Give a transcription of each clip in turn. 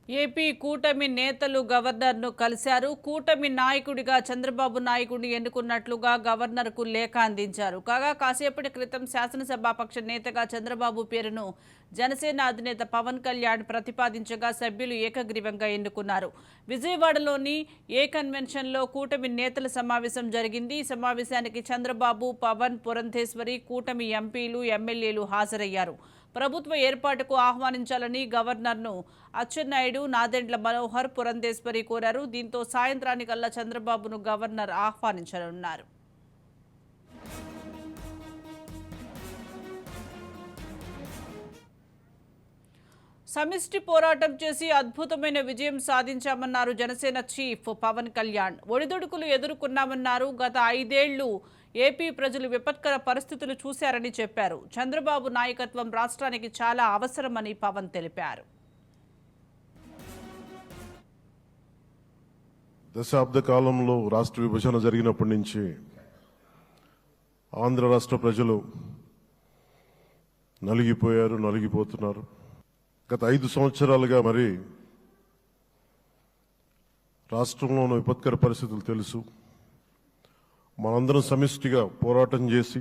AP కూటమి నేతలు గవర్నర్ను కలిశారు. కూటమి నాయకుడిగా చంద్రబాబు నాయుడిని ఎన్నుకున్నట్లుగా గవర్నర్కు లేఖ అందించారు. కాగా కాసేపటి క్రితం శాసనసభాపక్ష నేతగా చంద్రబాబు పేరును జనసేన అధినేత పవన్ కళ్యాణ్ ప్రతిపాదించగా సభ్యులు ఏకగ్రీవంగా ఎన్నుకున్నారు. విజయవాడలోని ఏ కన్వెన్షన్లో కూటమి నేతల సమావేశం జరిగింది. ఈ సమావేశానికి చంద్రబాబు, పవన్, పురంధేశ్వరి, కూటమి ఎంపీలు, ఎమ్మెల్యేలు హాజరయ్యారు. ప్రభుత్వ ఏర్పాటుకు ఆహ్వానించాలని గవర్నర్ను అచ్చెన్నాయుడు, నాదెండ్ల మనోహర్, పురంధేశ్వరి కోరారు. దీంతో సాయంత్రానికల్లా చంద్రబాబును గవర్నర్ ఆహ్వానించనున్నారు. సమిష్టి పోరాటం చేసి అద్భుతమైన విజయం సాధించామన్నారు జనసేన చీఫ్ పవన్ కళ్యాణ్. ఒడిదుడుకులు ఎదుర్కొన్నామన్నారు. గత 5 ఏళ్లు ఏపీ ప్రజలు విపత్కర పరిస్థితులు చూశారని చెప్పారు. చంద్రబాబు నాయకత్వం రాష్ట్రానికి చాలా అవసరమని పవన్ తెలిపారు. దశాబ్ద కాలంలో రాష్ట్ర విభజన జరిగినప్పటి నుంచి ఆంధ్ర రాష్ట్ర ప్రజలు నలిగిపోతున్నారు. గత 5 సంవత్సరాలుగా మరి రాష్ట్రంలో ఉన్న విపత్కర పరిస్థితులు తెలుసు. మనందరం సమిష్టిగా పోరాటం చేసి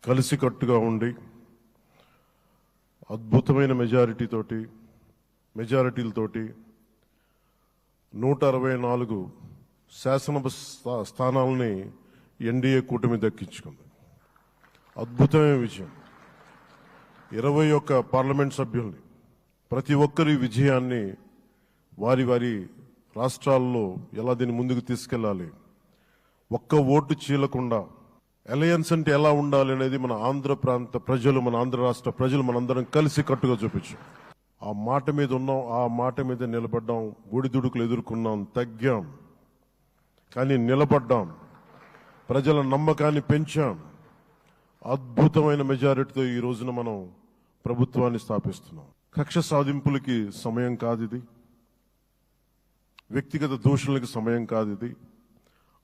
కలిసికట్టుగా ఉండి అద్భుతమైన మెజారిటీలతోటి 164 శాసనసభ స్థానాలని ఎన్డీఏ కూటమి దక్కించుకుంది. అద్భుతమైన విజయం. 21 పార్లమెంట్ సభ్యుల్ని ప్రతి ఒక్కరి విజయాన్ని వారి వారి రాష్ట్రాల్లో ఎలా దీన్ని ముందుకు తీసుకెళ్లాలి, ఒక్క ఓటు చీలకుండా అలయన్స్ అంటే ఎలా ఉండాలి అనేది మన ఆంధ్ర ప్రాంత ప్రజలు, మన ఆంధ్ర రాష్ట్ర ప్రజలు మనందరం కలిసి కట్టుగా చూపించాం. ఆ మాట మీద ఉన్నాం, ఆ మాట మీద నిలబడ్డాం. ఒడిదుడుకులు ఎదుర్కొన్నాం, తగ్గాం, కానీ నిలబడ్డాం. ప్రజల నమ్మకాన్ని పెంచాం. అద్భుతమైన మెజారిటీతో ఈ రోజున మనం ప్రభుత్వాన్ని స్థాపిస్తున్నాం. కక్ష సాధింపులకి సమయం కాదు ఇది. వ్యక్తిగత దూషణలకి సమయం కాదు ఇది.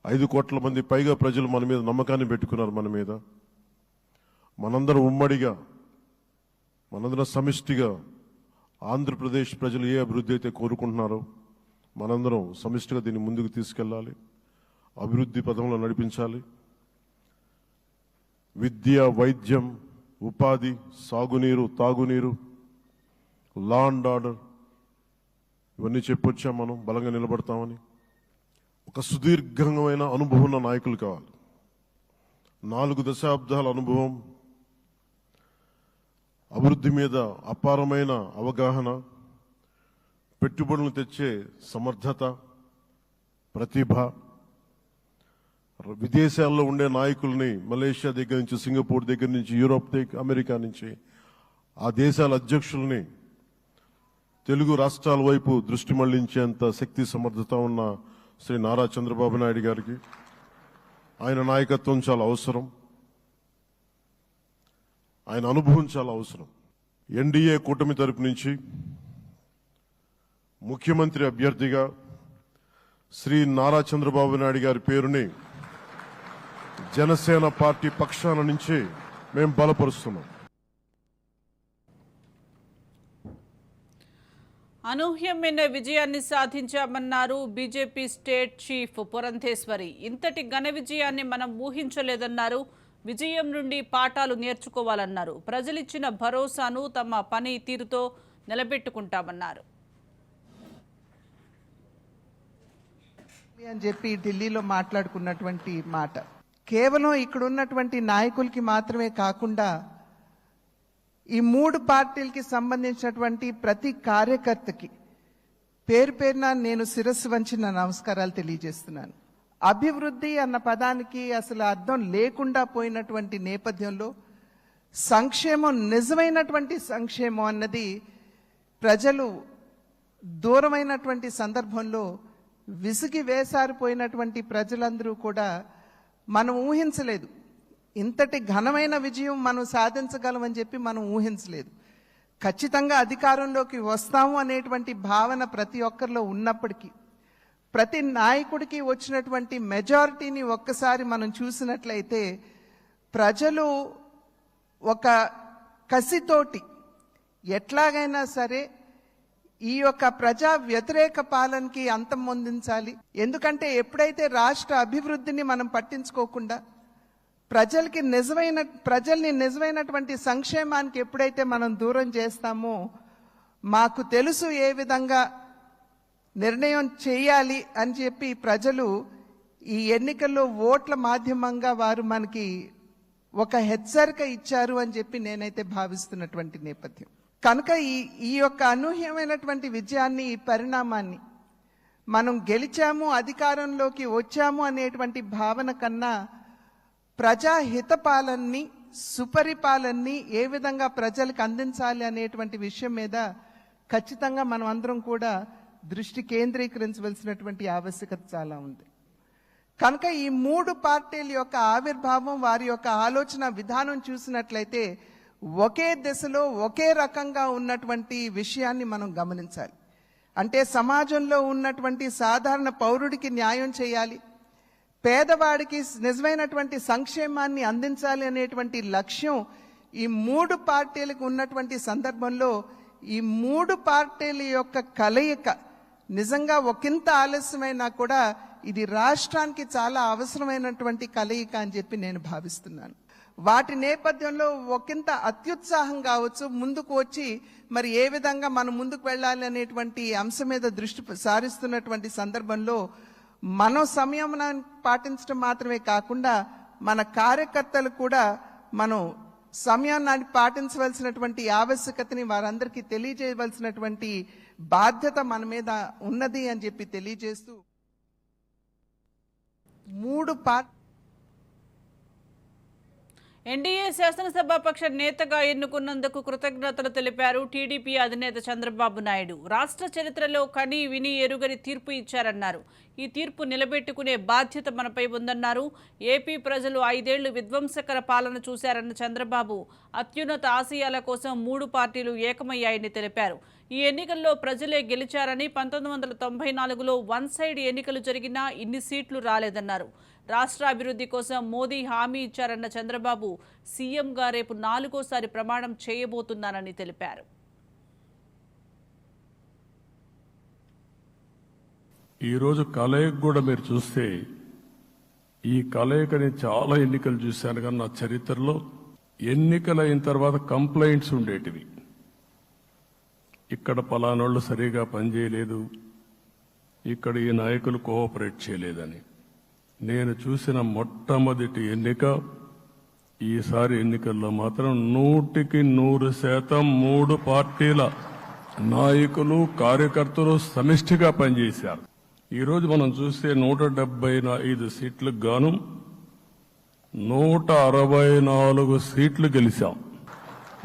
5 కోట్ల మంది పైగా ప్రజలు మన మీద నమ్మకాన్ని పెట్టుకున్నారు. మన మీద మనందరం ఉమ్మడిగా, మనందరం సమిష్టిగా ఆంధ్రప్రదేశ్ ప్రజలు ఏ అభివృద్ధి అయితే కోరుకుంటున్నారో మనందరం సమిష్టిగా దీన్ని ముందుకు తీసుకెళ్లాలి, అభివృద్ధి పథంలో నడిపించాలి. విద్య, వైద్యం, ఉపాధి, సాగునీరు, తాగునీరు, లా అండ్ ఆర్డర్ ఇవన్నీ చెప్పొచ్చాం. మనం బలంగా నిలబడతామని. ఒక సుదీర్ఘమైన అనుభవం ఉన్న నాయకులు కావాలి. 4 దశాబ్దాల అనుభవం, అభివృద్ధి మీద అపారమైన అవగాహన, పెట్టుబడులను తెచ్చే సమర్థత, ప్రతిభ. విదేశాల్లో ఉండే నాయకుల్ని మలేషియా దగ్గర నుంచి, సింగపూర్ దగ్గర నుంచి, యూరోప్ దగ్గర, అమెరికా నుంచి ఆ దేశాల అధ్యక్షుల్ని తెలుగు రాష్ట్రాల వైపు దృష్టి మళ్లించేంత శక్తి సమర్థత ఉన్న శ్రీ నారా చంద్రబాబు నాయుడు గారికి ఆయన నాయకత్వం చాలా అవసరం. ఆయన అనుభవం చాలా అవసరం. ఎన్డీఏ కూటమి తరపు నుంచి ముఖ్యమంత్రి అభ్యర్థిగా శ్రీ నారా చంద్రబాబు నాయుడు గారి పేరుని జనసేన పార్టీ పక్షాన నుంచి మేము బలపరుస్తున్నాం. అనూహ్యమైన విజయాన్ని సాధించామన్నారు బీజేపీ స్టేట్ చీఫ్ పురంధేశ్వరి. ఇంతటి ఘన విజయాన్ని మనం ఊహించలేదన్నారు. విజయం నుండి పాఠాలు నేర్చుకోవాలన్నారు. ప్రజలిచ్చిన భరోసాను తమ పని తీరుతో నిలబెట్టుకుంటామన్నారు. అని చెప్పి ఢిల్లీలో మాట్లాడుకున్నటువంటి మాట కేవలం ఇక్కడ ఉన్నటువంటి నాయకులకి మాత్రమే కాకుండా ఈ 3 పార్టీలకి సంబంధించినటువంటి ప్రతి కార్యకర్తకి పేరు పేరున నేను శిరస్సు వంచి నా నమస్కారాలు తెలియజేస్తున్నాను. అభివృద్ధి అన్న పదానికి అసలు అర్థం లేకుండా పోయినటువంటి నేపథ్యంలో సంక్షేమం, నిజమైనటువంటి సంక్షేమం అన్నది ప్రజలు దూరమైనటువంటి సందర్భంలో విసిగి వేసారిపోయినటువంటి ప్రజలందరూ కూడా మనం ఊహించలేదు. ఇంతటి ఘనమైన విజయం మనం సాధించగలమని చెప్పి మనం ఊహించలేదు. ఖచ్చితంగా అధికారంలోకి వస్తాము అనేటువంటి భావన ప్రతి ఒక్కరిలో ఉన్నప్పటికీ ప్రతి నాయకుడికి వచ్చినటువంటి మెజారిటీని ఒక్కసారి మనం చూసినట్లయితే ప్రజలు ఒక కసితోటి ఎట్లాగైనా సరే ఈ యొక్క ప్రజా వ్యతిరేక పాలనకి అంతం పొందించాలి. ఎందుకంటే ఎప్పుడైతే రాష్ట్ర అభివృద్ధిని మనం పట్టించుకోకుండా ప్రజల్ని నిజమైనటువంటి సంక్షేమానికి ఎప్పుడైతే మనం దూరం చేస్తామో, మాకు తెలుసు ఏ విధంగా నిర్ణయం చేయాలి అని చెప్పి ప్రజలు ఈ ఎన్నికల్లో ఓట్ల మాధ్యమంగా వారు మనకి ఒక హెచ్చరిక ఇచ్చారు అని చెప్పి నేనైతే భావిస్తున్నటువంటి నేపథ్యం. కనుక ఈ యొక్క అనూహ్యమైనటువంటి విజయాన్ని, ఈ పరిణామాన్ని మనం గెలిచాము, అధికారంలోకి వచ్చాము అనేటువంటి భావన కన్నా ప్రజాహిత పాలనని, సుపరిపాలనని ఏ విధంగా ప్రజలకు అందించాలి అనేటువంటి విషయం మీద ఖచ్చితంగా మనం అందరం కూడా దృష్టి కేంద్రీకరించవలసినటువంటి ఆవశ్యకత చాలా ఉంది. కనుక ఈ మూడు పార్టీల యొక్క ఆవిర్భావం, వారి యొక్క ఆలోచన విధానం చూసినట్లయితే ఒకే దిశలో ఒకే రకంగా ఉన్నటువంటి విషయాన్ని మనం గమనించాలి. అంటే సమాజంలో ఉన్నటువంటి సాధారణ పౌరుడికి న్యాయం చేయాలి, పేదవాడికి నిజమైనటువంటి సంక్షేమాన్ని అందించాలి అనేటువంటి లక్ష్యం ఈ మూడు పార్టీలకు ఉన్నటువంటి సందర్భంలో ఈ మూడు పార్టీల యొక్క కలయిక నిజంగా ఒకంత ఆలస్యమైనా కూడా ఇది రాష్ట్రానికి చాలా అవసరమైనటువంటి కలయిక అని చెప్పి నేను భావిస్తున్నాను. వాటి నేపథ్యంలో ఒకంత అత్యుత్సాహం కావచ్చు, ముందుకు వచ్చి మరి ఏ విధంగా మనం ముందుకు వెళ్ళాలి అనేటువంటి అంశం మీద దృష్టి సారిస్తున్నటువంటి సందర్భంలో మనం సంయమనాన్ని పాటించడం మాత్రమే కాకుండా మన కార్యకర్తలు కూడా మనం సంయమనాన్ని పాటించవలసినటువంటి ఆవశ్యకతని వారందరికీ తెలియజేయవలసినటువంటి బాధ్యత మన మీద ఉన్నది అని చెప్పి తెలియజేస్తూ ఎన్డీఏ శాసనసభాపక్ష నేతగా ఎన్నుకున్నందుకు కృతజ్ఞతలు తెలిపారు టీడీపీ అధినేత చంద్రబాబు నాయుడు. రాష్ట్ర చరిత్రలో కని విని ఎరుగని తీర్పు ఇచ్చారన్నారు. ఈ తీర్పు నిలబెట్టుకునే బాధ్యత మనపై ఉందన్నారు. ఏపీ ప్రజలు 5 ఏళ్లు విధ్వంసకర పాలన చూశారన్న చంద్రబాబు అత్యున్నత ఆశయాల కోసం 3 పార్టీలు ఏకమయ్యాయని తెలిపారు. ఈ ఎన్నికల్లో ప్రజలే గెలిచారని, 1994లో వన్ సైడ్ ఎన్నికలు జరిగినా ఇన్ని సీట్లు రాలేదన్నారు. రాష్ట్ర అభివృద్ధి కోసం మోదీ హామీ ఇచ్చారన్న చంద్రబాబు సీఎంగా రేపు 4వ ప్రమాణం చేయబోతున్నానని తెలిపారు. ఈరోజు కలయిక కూడా మీరు చూస్తే, ఈ కలయికని చాలా ఎన్నికలు చూశాను కానీ నా చరిత్రలో ఎన్నికలైన తర్వాత కంప్లైంట్స్ ఉండేటివి. ఇక్కడ పలానోళ్ళు సరిగా పనిచేయలేదు, ఇక్కడ ఈ నాయకులు కోఆపరేట్ చేయలేదని. నేను చూసిన మొట్టమొదటి ఎన్నిక ఈసారి ఎన్నికల్లో మాత్రం 100% 3 పార్టీల నాయకులు, కార్యకర్తలు సమిష్టిగా పనిచేశారు. ఈరోజు మనం చూస్తే 175 సీట్లకు గాను 164 సీట్లు గెలిచాం.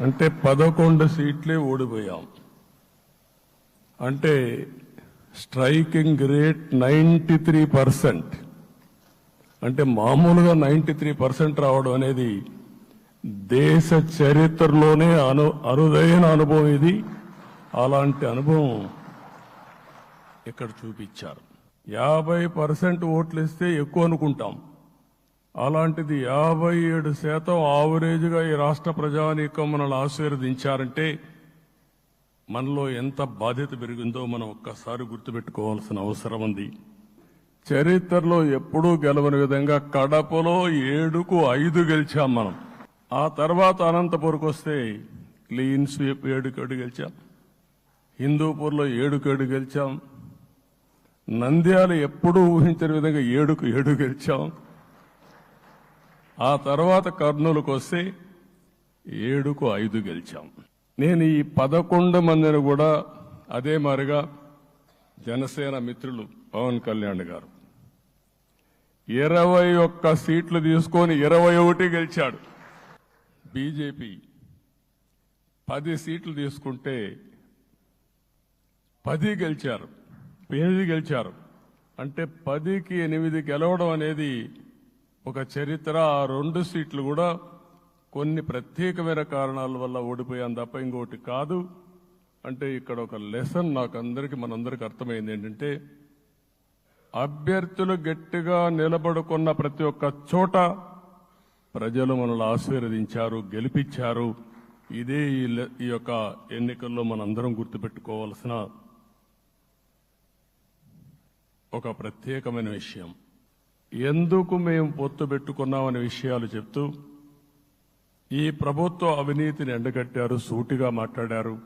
అంటే 11 సీట్లే ఓడిపోయాం. అంటే స్ట్రైకింగ్ రేట్ 93%. అంటే మామూలుగా 93% రావడం అనేది దేశ చరిత్రలోనే అరుదైన అనుభవం ఇది. అలాంటి అనుభవం ఇక్కడ చూపించారు. 50% ఓట్లు ఇస్తే ఎక్కువ అనుకుంటాం. అలాంటిది 57% ఆవరేజ్గా ఈ రాష్ట్ర ప్రజానీకం మనల్ని ఆశీర్వదించారంటే మనలో ఎంత బాధ్యత పెరిగిందో మనం ఒక్కసారి గుర్తుపెట్టుకోవాల్సిన అవసరం ఉంది. చరిత్రలో ఎప్పుడూ గెలవని విధంగా కడపలో 7కు 5 గెలిచాం మనం. ఆ తర్వాత అనంతపురకు వస్తే క్లీన్ స్వీప్ 7కు గెలిచాం. హిందూపూర్లో 7కు గెలిచాం. నంద్యాల ఎప్పుడూ ఊహించని విధంగా 7కు 7 గెలిచాం. ఆ తర్వాత కర్నూలుకు వస్తే 7కు 5 గెలిచాం. నేను ఈ 11 మందిని కూడా అదే మారిగా జనసేన మిత్రులు పవన్ కళ్యాణ్ గారు 21 సీట్లు తీసుకొని 21 గెలిచాడు. బీజేపీ 10 సీట్లు తీసుకుంటే 10 గెలిచారు, 8 గెలిచారు. అంటే 10కి 8 గెలవడం అనేది ఒక చరిత్ర. ఆ 2 సీట్లు కూడా కొన్ని ప్రత్యేకమైన కారణాల వల్ల ఓడిపోయాం తప్ప ఇంకోటి కాదు. అంటే ఇక్కడ ఒక లెసన్ నాకు మనందరికీ అర్థమైంది ఏంటంటే, అభ్యర్థులు గట్టిగా నిలబడుకున్న ప్రతి ఒక్క చోట ప్రజలు మనల్ని ఆశీర్వదించారు, గెలిపించారు. ఇదే ఈ యొక్క ఎన్నికల్లో మనందరం గుర్తుపెట్టుకోవాల్సిన ఒక ప్రత్యేకమైన విషయం. ఎందుకు మేము పొత్తు పెట్టుకున్నామనే విషయాలు చెప్తూ ఈ ప్రభుత్వ అవినీతిని ఎండగట్టారు, సూటిగా మాట్లాడారు.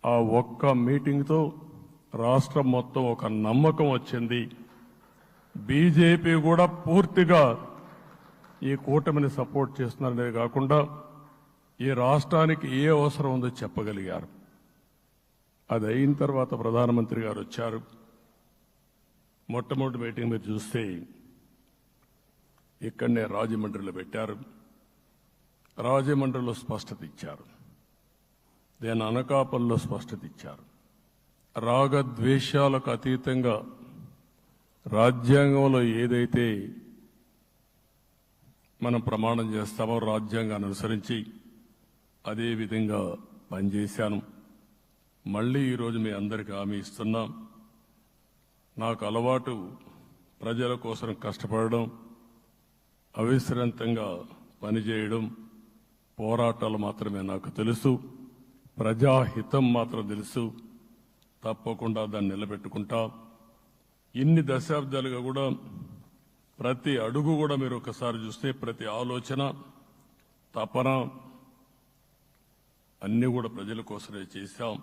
ఆ ఒక్క మీటింగ్తో రాష్ట్రం మొత్తం ఒక నమ్మకం వచ్చింది. బీజేపీ కూడా పూర్తిగా ఈ కూటమిని సపోర్ట్ చేస్తున్నారనే కాకుండా ఈ రాష్ట్రానికి ఏ అవసరం ఉందో చెప్పగలిగారు. అది అయిన తర్వాత ప్రధానమంత్రి గారు వచ్చారు. మొట్టమొదటి మీటింగ్ మీరు చూస్తే ఇక్కడనే రాజమండ్రిలో పెట్టారు. రాజమండ్రిలో స్పష్టత ఇచ్చారు. దేని అనకాపల్లో స్పష్టత ఇచ్చారు. రాగద్వేషాలకు అతీతంగా రాజ్యాంగంలో ఏదైతే మనం ప్రమాణం చేస్తామో రాజ్యాంగాన్ని అనుసరించి అదే విధంగా పనిచేశాను. మళ్ళీ ఈరోజు మీ అందరికీ హామీ ఇస్తున్నాం. నాకు అలవాటు ప్రజల కోసం కష్టపడడం, అవిశ్రాంతంగా పనిచేయడం, పోరాటాలు మాత్రమే నాకు తెలుసు. ప్రజాహితం మాత్రం తెలుసు. తప్పకుండా దాన్ని నిలబెట్టుకుంటా. ఇన్ని దశాబ్దాలుగా కూడా ప్రతి అడుగు కూడా మీరు ఒకసారి చూస్తే ప్రతి ఆలోచన, తపన అన్నీ కూడా ప్రజల కోసమే చేశాం.